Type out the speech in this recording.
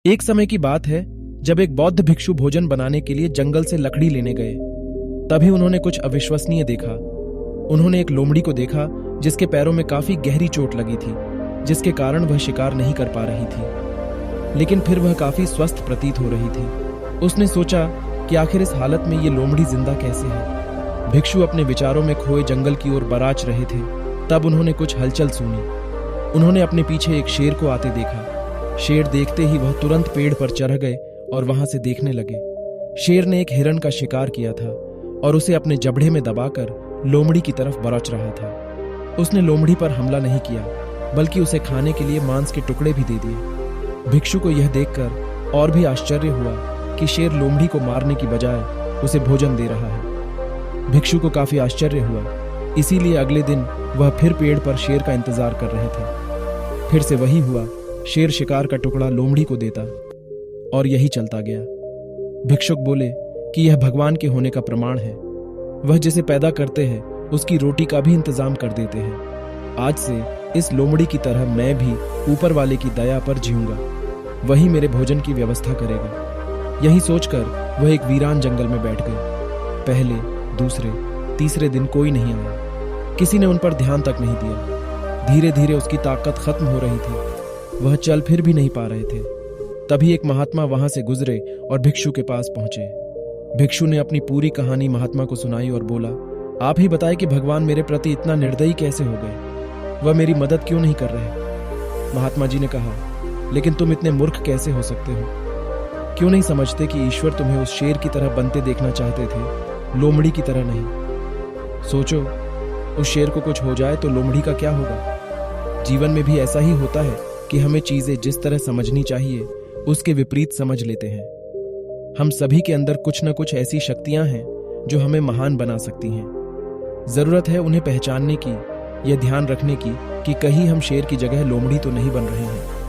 एक समय की बात है जब एक बौद्ध भिक्षु भोजन बनाने के लिए जंगल से लकड़ी लेने गए। तभी उन्होंने कुछ अविश्वसनीय देखा। उन्होंने एक लोमड़ी को देखा जिसके पैरों में काफी गहरी चोट लगी थी, जिसके कारण वह शिकार नहीं कर पा रही थी, लेकिन फिर वह काफी स्वस्थ प्रतीत हो रही थी। उसने सोचा कि आखिर इस हालत में ये लोमड़ी जिंदा कैसे है। भिक्षु अपने विचारों में खोए जंगल की ओर बराच रहे थे। तब उन्होंने कुछ हलचल सुनी। उन्होंने अपने पीछे एक शेर को आते देखा। शेर देखते ही वह तुरंत पेड़ पर चढ़ गए और वहां से देखने लगे। शेर ने एक हिरण का शिकार किया था और उसे अपने जबड़े में दबाकर लोमड़ी की तरफ बरच रहा था। उसने लोमड़ी पर हमला नहीं किया, बल्कि उसे खाने के लिए मांस के टुकड़े भी दे दिए। भिक्षु को यह देखकर और भी आश्चर्य हुआ कि शेर लोमड़ी को मारने की बजाय उसे भोजन दे रहा है। भिक्षु को काफी आश्चर्य हुआ, इसीलिए अगले दिन वह फिर पेड़ पर शेर का इंतजार कर रहे थे। फिर से वही हुआ, शेर शिकार का टुकड़ा लोमड़ी को देता और यही चलता गया। भिक्षुक बोले कि यह भगवान के होने का प्रमाण है। वह जिसे पैदा करते हैं उसकी रोटी का भी इंतजाम कर देते हैं। आज से इस लोमड़ी की तरह मैं भी ऊपर वाले की दया पर जीऊंगा, वही मेरे भोजन की व्यवस्था करेगा। यही सोचकर वह एक वीरान जंगल में बैठ गए। पहले, दूसरे, तीसरे दिन कोई नहीं आया। किसी ने उन पर ध्यान तक नहीं दिया। धीरे धीरे उसकी ताकत खत्म हो रही थी। वह चल फिर भी नहीं पा रहे थे। तभी एक महात्मा वहां से गुजरे और भिक्षु के पास पहुंचे। भिक्षु ने अपनी पूरी कहानी महात्मा को सुनाई और बोला, आप ही बताएं कि भगवान मेरे प्रति इतना निर्दयी कैसे हो गए? वह मेरी मदद क्यों नहीं कर रहे? महात्मा जी ने कहा, लेकिन तुम इतने मूर्ख कैसे हो सकते हो? क्यों नहीं समझते कि ईश्वर तुम्हें उस शेर की तरह बनते देखना चाहते थे, लोमड़ी की तरह नहीं? सोचो, उस शेर को कुछ हो जाए तो लोमड़ी का क्या होगा? जीवन में भी ऐसा ही होता है कि हमें चीजें जिस तरह समझनी चाहिए उसके विपरीत समझ लेते हैं। हम सभी के अंदर कुछ न कुछ ऐसी शक्तियां हैं जो हमें महान बना सकती हैं। जरूरत है उन्हें पहचानने की, यह ध्यान रखने की कि कहीं हम शेर की जगह लोमड़ी तो नहीं बन रहे हैं।